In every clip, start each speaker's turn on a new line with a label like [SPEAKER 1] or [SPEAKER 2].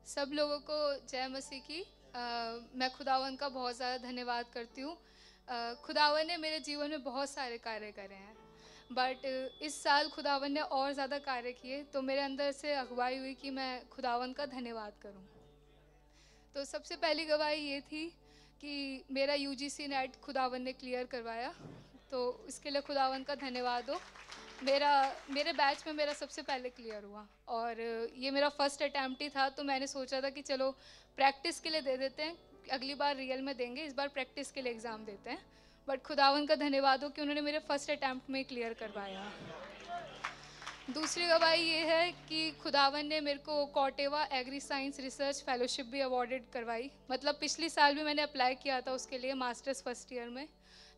[SPEAKER 1] सब लोगों को जय मसीह की। मैं खुदावन का बहुत ज़्यादा धन्यवाद करती हूँ। खुदावन ने मेरे जीवन में बहुत सारे कार्य करे हैं, बट इस साल खुदावन ने और ज़्यादा कार्य किए, तो मेरे अंदर से अगुवाई हुई कि मैं खुदावन का धन्यवाद करूँ। तो सबसे पहली गवाही ये थी कि मेरा यूजीसी नेट खुदावन ने क्लियर करवाया, तो इसके लिए खुदावन का धन्यवाद हो। मेरे बैच में मेरा सबसे पहले क्लियर हुआ और ये मेरा फर्स्ट अटैम्प्ट ही था, तो मैंने सोचा था कि चलो प्रैक्टिस के लिए दे देते हैं, अगली बार रियल में देंगे, इस बार प्रैक्टिस के लिए एग्ज़ाम देते हैं। बट खुदावन का धन्यवाद हो कि उन्होंने मेरे फर्स्ट अटैम्प्ट में क्लियर करवाया। दूसरी गवाही ये है कि खुदावन ने मेरे को Corteva agri science research fellowship भी अवॉर्डेड करवाई। मतलब पिछली साल भी मैंने अप्लाई किया था उसके लिए मास्टर्स फर्स्ट ईयर में,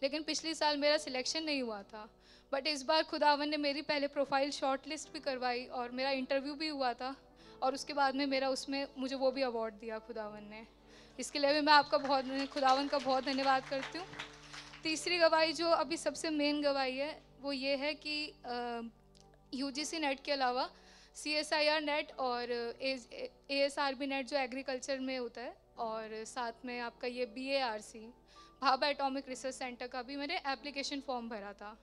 [SPEAKER 1] लेकिन पिछली साल मेरा सिलेक्शन नहीं हुआ था। बट इस बार खुदावन ने मेरी पहले प्रोफाइल शॉर्ट लिस्ट भी करवाई और मेरा इंटरव्यू भी हुआ था, और उसके बाद में मेरा उसमें मुझे वो भी अवार्ड दिया खुदावन ने। इसके लिए भी मैं आपका खुदावन का बहुत धन्यवाद करती हूँ। तीसरी गवाही जो अभी सबसे मेन गवाही है वो ये है कि यूजीसी नेट के अलावा सीएसआईआर नेट और एएसआरबी नेट जो एग्रीकल्चर में होता है, और साथ में आपका ये BARC Bhabha atomic research centre का भी मैंने एप्लीकेशन फॉर्म भरा था।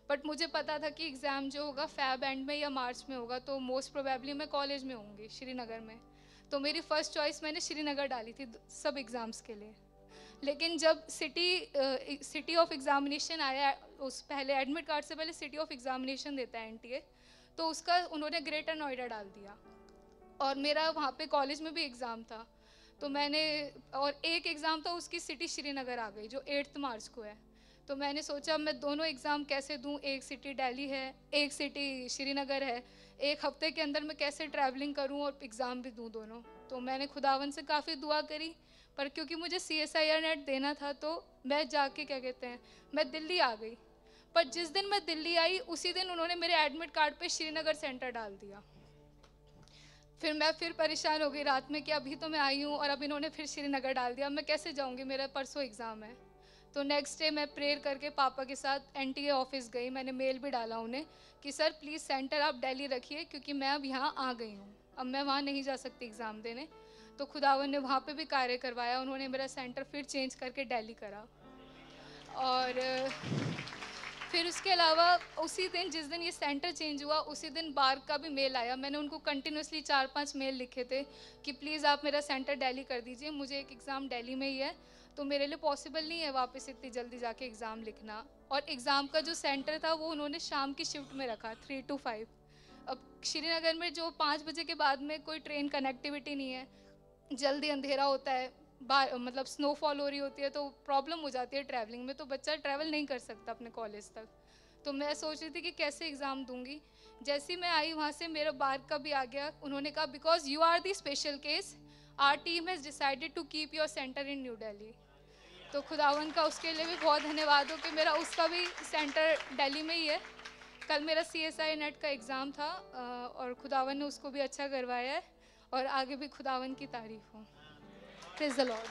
[SPEAKER 1] बट मुझे पता था कि एग्ज़ाम जो होगा फ़ैब एंड में या मार्च में होगा, तो मोस्ट प्रोबेबली मैं कॉलेज में होंगी श्रीनगर में। तो मेरी फ़र्स्ट चॉइस मैंने श्रीनगर डाली थी सब एग्ज़ाम्स के लिए। लेकिन जब सिटी ऑफ एग्ज़ामिनेशन आया, उस पहले एडमिट कार्ड से पहले सिटी ऑफ एग्ज़ामिनेशन देता है एनटीए, तो उसका उन्होंने ग्रेटर नोएडा डाल दिया, और मेरा वहाँ पे कॉलेज में भी एग्ज़ाम था। तो मैंने, और एक एग्ज़ाम था उसकी सिटी श्रीनगर आ गई जो 8 मार्च को है। तो मैंने सोचा मैं दोनों एग्ज़ाम कैसे दूँ, एक सिटी दिल्ली है, एक सिटी श्रीनगर है, एक हफ्ते के अंदर मैं कैसे ट्रैवलिंग करूँ और एग्ज़ाम भी दूँ दोनों। तो मैंने खुदावन से काफ़ी दुआ करी, पर क्योंकि मुझे सीएसआईआर नेट देना था, तो मैं जाके क्या कहते हैं, मैं दिल्ली आ गई। पर जिस दिन मैं दिल्ली आई उसी दिन उन्होंने मेरे एडमिट कार्ड पे श्रीनगर सेंटर डाल दिया। फिर मैं परेशान हो गई रात में कि अभी तो मैं आई हूँ और अब इन्होंने फिर श्रीनगर डाल दिया, मैं कैसे जाऊँगी, मेरा परसों एग्ज़ाम है। तो नेक्स्ट डे मैं प्रेयर करके पापा के साथ एनटीए ऑफिस गई। मैंने मेल भी डाला उन्हें कि सर प्लीज़ सेंटर आप दिल्ली रखिए, क्योंकि मैं अब यहाँ आ गई हूँ, अब मैं वहाँ नहीं जा सकती एग्ज़ाम देने। तो खुदावन ने वहाँ पे भी कार्य करवाया, उन्होंने मेरा सेंटर फिर चेंज करके दिल्ली करा। और फिर उसके अलावा उसी दिन जिस दिन ये सेंटर चेंज हुआ उसी दिन बार का भी मेल आया। मैंने उनको कंटिन्यूसली 4-5 मेल लिखे थे कि प्लीज़ आप मेरा सेंटर दिल्ली कर दीजिए, मुझे एक एग्ज़ाम दिल्ली में ही है, तो मेरे लिए पॉसिबल नहीं है वापस इतनी जल्दी जाके एग्ज़ाम लिखना। और एग्ज़ाम का जो सेंटर था वो उन्होंने शाम की शिफ्ट में रखा, 3 to 5। अब श्रीनगर में जो 5 बजे के बाद में कोई ट्रेन कनेक्टिविटी नहीं है, जल्दी अंधेरा होता है, मतलब स्नोफॉल हो रही होती है, तो प्रॉब्लम हो जाती है ट्रैवलिंग में, तो बच्चा ट्रैवल नहीं कर सकता अपने कॉलेज तक। तो मैं सोच रही थी कि कैसे एग्ज़ाम दूंगी। जैसे ही मैं आई वहाँ से मेरा बार का भी आ गया, उन्होंने कहा because you are the special case, our team has decided to keep your centre in New Delhi. तो खुदावन का उसके लिए भी बहुत धन्यवाद हो कि मेरा उसका भी सेंटर दिल्ली में ही है। कल मेरा सीएसआई नेट का एग्ज़ाम था, और खुदावन ने उसको भी अच्छा करवाया है, और आगे भी खुदावन की तारीफ हो। Praise the Lord.